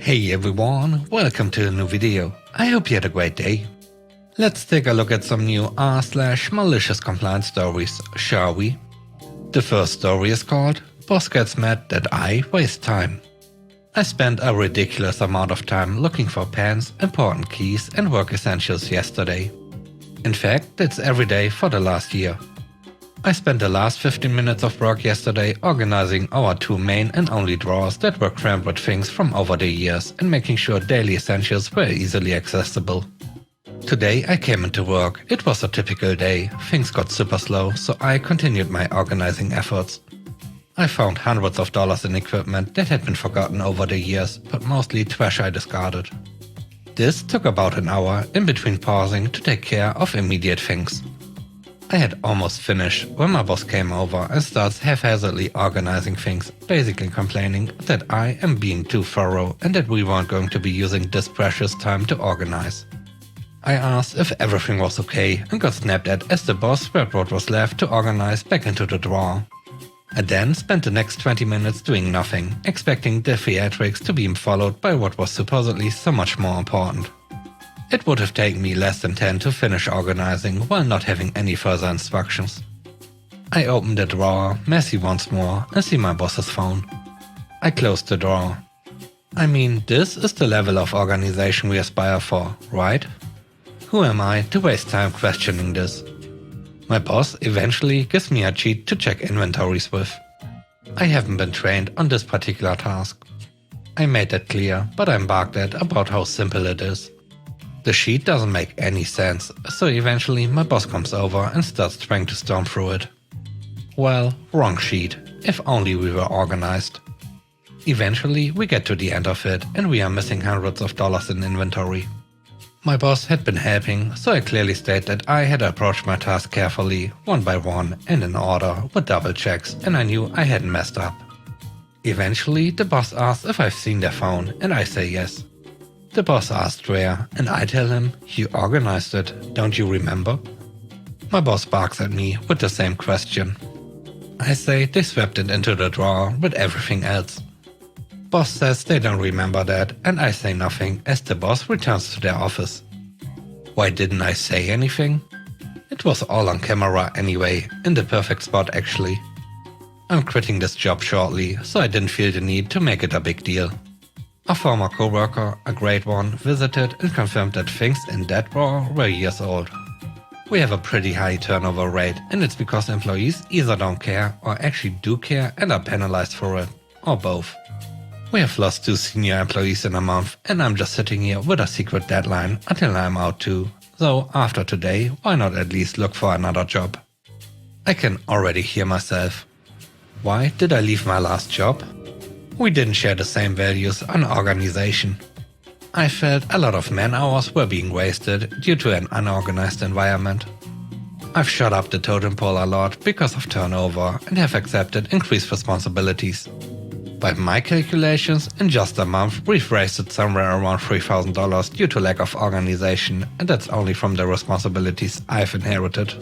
Hey everyone, welcome to a new video. I hope you had a great day. Let's take a look at some new r/malicious compliance stories, shall we? The first story is called Boss Gets Mad That I Waste Time. I spent a ridiculous amount of time looking for pens, important keys and work essentials yesterday. In fact, that's every day for the last year. I spent the last 15 minutes of work yesterday organizing our two main and only drawers that were crammed with things from over the years and making sure daily essentials were easily accessible. Today I came into work. It was a typical day. Things got super slow, so I continued my organizing efforts. I found hundreds of dollars in equipment that had been forgotten over the years, but mostly trash I discarded. This took about an hour in between pausing to take care of immediate things. I had almost finished when my boss came over and starts haphazardly organizing things, basically complaining that I am being too thorough and that we weren't going to be using this precious time to organize. I asked if everything was okay and got snapped at as the boss spread what was left to organize back into the drawer. I then spent the next 20 minutes doing nothing, expecting the theatrics to be followed by what was supposedly so much more important. It would have taken me less than 10 to finish organizing while not having any further instructions. I opened the drawer, messy once more, and see my boss's phone. I closed the drawer. I mean, this is the level of organization we aspire for, right? Who am I to waste time questioning this? My boss eventually gives me a cheat to check inventories with. I haven't been trained on this particular task. I made that clear, but I'm bugged at about how simple it is. The sheet doesn't make any sense, so eventually my boss comes over and starts trying to storm through it. Well, wrong sheet. If only we were organized. Eventually we get to the end of it and we are missing hundreds of dollars in inventory. My boss had been helping, so I clearly state that I had approached my task carefully, one by one and in order, with double checks, and I knew I hadn't messed up. Eventually the boss asks if I've seen their phone and I say yes. The boss asked where, and I tell him, "You organized it, don't you remember?" My boss barks at me with the same question. I say they swept it into the drawer with everything else. Boss says they don't remember that, and I say nothing as the boss returns to their office. Why didn't I say anything? It was all on camera anyway, in the perfect spot actually. I'm quitting this job shortly, so I didn't feel the need to make it a big deal. A former coworker, a great one, visited and confirmed that things in that drawer were years old. We have a pretty high turnover rate, and it's because employees either don't care or actually do care and are penalized for it, or both. We have lost 2 senior employees in a month, and I'm just sitting here with a secret deadline until I'm out too. So after today, why not at least look for another job? I can already hear myself. Why did I leave my last job? We didn't share the same values on organization. I felt a lot of man hours were being wasted due to an unorganized environment. I've shot up the totem pole a lot because of turnover and have accepted increased responsibilities. By my calculations, in just a month we've wasted somewhere around $3,000 due to lack of organization, and that's only from the responsibilities I've inherited.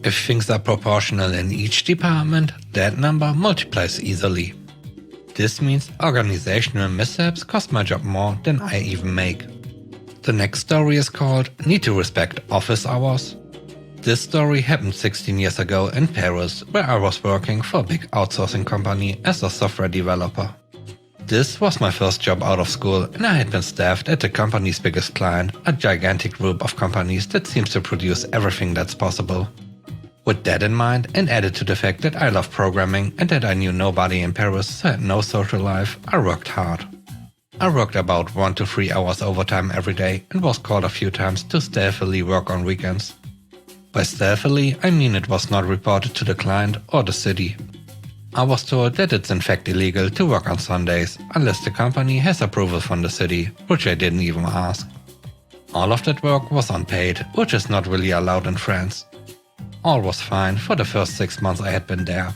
If things are proportional in each department, that number multiplies easily. This means organizational mishaps cost my job more than I even make. The next story is called Need to Respect Office Hours. This story happened 16 years ago in Paris, where I was working for a big outsourcing company as a software developer. This was my first job out of school, and I had been staffed at the company's biggest client, a gigantic group of companies that seems to produce everything that's possible. With that in mind, and added to the fact that I love programming and that I knew nobody in Paris so had no social life, I worked hard. I worked about 1 to 3 hours overtime every day and was called a few times to stealthily work on weekends. By stealthily, I mean it was not reported to the client or the city. I was told that it's in fact illegal to work on Sundays unless the company has approval from the city, which I didn't even ask. All of that work was unpaid, which is not really allowed in France. All was fine for the first 6 months I had been there.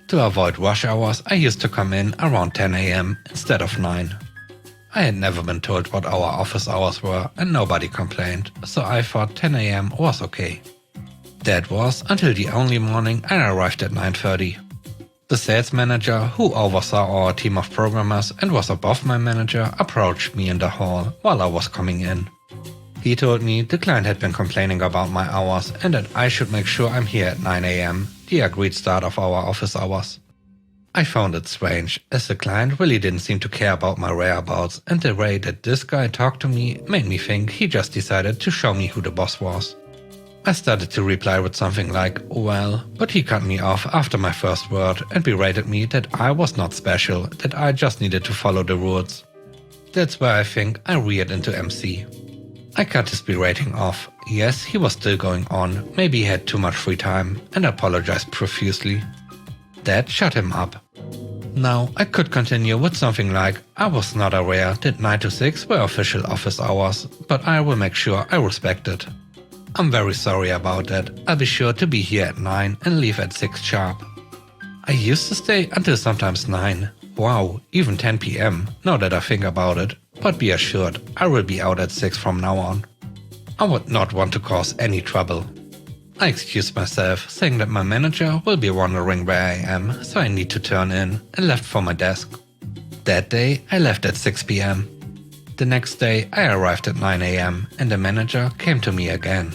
To avoid rush hours, I used to come in around 10 AM instead of 9. I had never been told what our office hours were and nobody complained, so I thought 10 AM was okay. That was until the only morning I arrived at 9:30. The sales manager, who oversaw our team of programmers and was above my manager, approached me in the hall while I was coming in. He told me the client had been complaining about my hours and that I should make sure I'm here at 9 AM, the agreed start of our office hours. I found it strange, as the client really didn't seem to care about my whereabouts, and the way that this guy talked to me made me think he just decided to show me who the boss was. I started to reply with something like, well, but he cut me off after my first word and berated me that I was not special, that I just needed to follow the rules. That's where I think I reared into MC. I cut his berating off. Yes, he was still going on, maybe he had too much free time, and apologized profusely. That shut him up. Now I could continue with something like, I was not aware that 9 to 6 were official office hours, but I will make sure I respect it. I'm very sorry about that. I'll be sure to be here at 9 and leave at 6 sharp. I used to stay until sometimes 9. Wow, even 10 PM, now that I think about it. But be assured, I will be out at 6 from now on. I would not want to cause any trouble. I excused myself, saying that my manager will be wondering where I am, so I need to turn in, and left for my desk. That day, I left at 6 PM. The next day, I arrived at 9 AM, and the manager came to me again.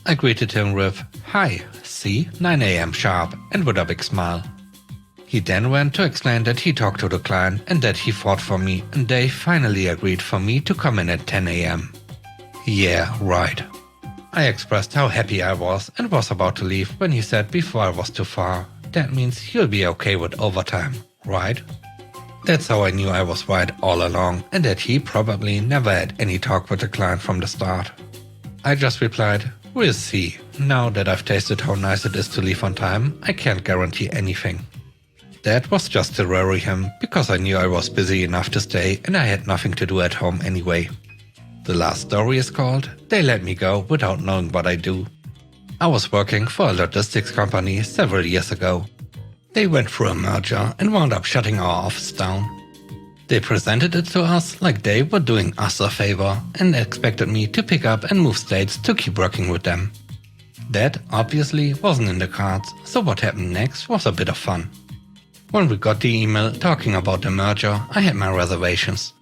I greeted him with, "Hi, see, 9 AM sharp," and with a big smile. He then went to explain that he talked to the client and that he fought for me, and they finally agreed for me to come in at 10 AM. Yeah, right. I expressed how happy I was and was about to leave when he said before I was too far, "That means you'll be okay with overtime, right?" That's how I knew I was right all along and that he probably never had any talk with the client from the start. I just replied, "We'll see. Now that I've tasted how nice it is to leave on time, I can't guarantee anything." That was just to worry him, because I knew I was busy enough to stay and I had nothing to do at home anyway. The last story is called, They Let Me Go Without Knowing What I Do. I was working for a logistics company several years ago. They went through a merger and wound up shutting our office down. They presented it to us like they were doing us a favor and expected me to pick up and move states to keep working with them. That obviously wasn't in the cards, so what happened next was a bit of fun. When we got the email talking about the merger, I had my reservations.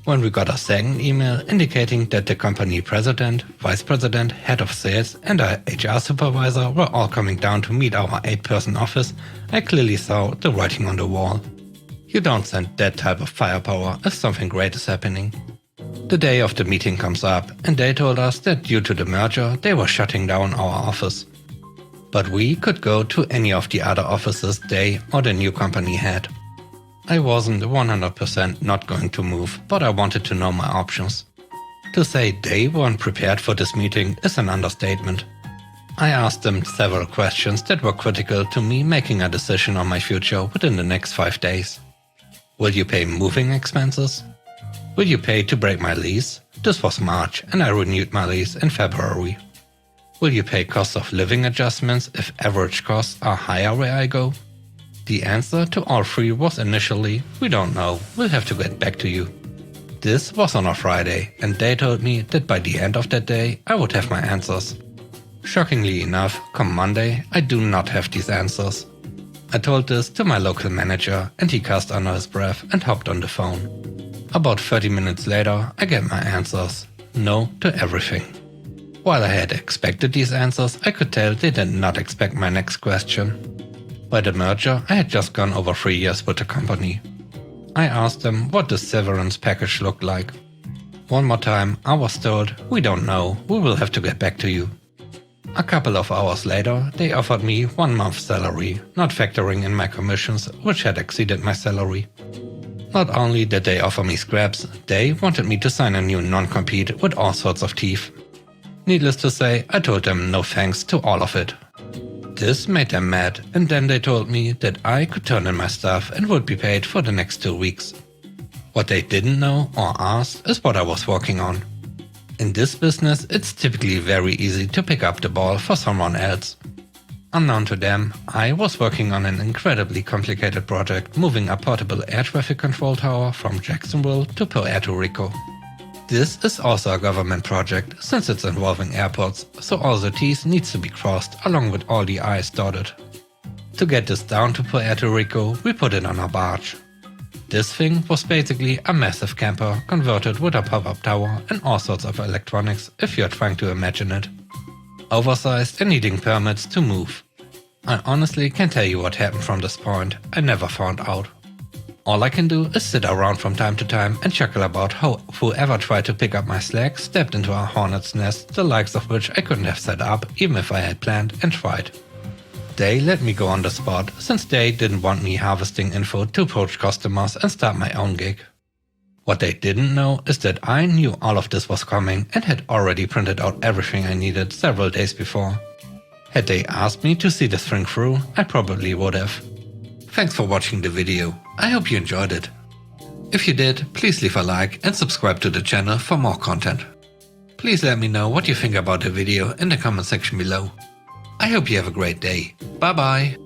When we got a second email indicating that the company president, vice president, head of sales and our HR supervisor were all coming down to meet our 8-person office, I clearly saw the writing on the wall. You don't send that type of firepower if something great is happening. The day of the meeting comes up and they told us that due to the merger they were shutting down our office. But we could go to any of the other offices they or the new company had. I wasn't 100% not going to move, but I wanted to know my options. To say they weren't prepared for this meeting is an understatement. I asked them several questions that were critical to me making a decision on my future within the next 5 days. Will you pay moving expenses? Will you pay to break my lease? This was March and I renewed my lease in February. Will you pay cost of living adjustments if average costs are higher where I go? The answer to all three was initially, we don't know, we'll have to get back to you. This was on a Friday and they told me that by the end of that day I would have my answers. Shockingly enough, come Monday, I do not have these answers. I told this to my local manager and he cussed under his breath and hopped on the phone. About 30 minutes later, I get my answers. No to everything. While I had expected these answers, I could tell they did not expect my next question. By the merger, I had just gone over 3 years with the company. I asked them what the severance package looked like. One more time, I was told, we don't know, we will have to get back to you. A couple of hours later, they offered me 1 month's salary, not factoring in my commissions, which had exceeded my salary. Not only did they offer me scraps, they wanted me to sign a new non-compete with all sorts of teeth. Needless to say, I told them no thanks to all of it. This made them mad, and then they told me that I could turn in my stuff and would be paid for the next 2 weeks. What they didn't know or ask is what I was working on. In this business, it's typically very easy to pick up the ball for someone else. Unknown to them, I was working on an incredibly complicated project moving a portable air traffic control tower from Jacksonville to Puerto Rico. This is also a government project since it's involving airports, so all the T's needs to be crossed along with all the I's dotted. To get this down to Puerto Rico, we put it on a barge. This thing was basically a massive camper converted with a pop-up tower and all sorts of electronics if you're trying to imagine it. Oversized and needing permits to move. I honestly can't tell you what happened from this point, I never found out. All I can do is sit around from time to time and chuckle about how whoever tried to pick up my slack stepped into a hornet's nest, the likes of which I couldn't have set up even if I had planned and tried. They let me go on the spot, since they didn't want me harvesting info to approach customers and start my own gig. What they didn't know is that I knew all of this was coming and had already printed out everything I needed several days before. Had they asked me to see this thing through, I probably would have. Thanks for watching the video, I hope you enjoyed it. If you did, please leave a like and subscribe to the channel for more content. Please let me know what you think about the video in the comment section below. I hope you have a great day. Bye bye.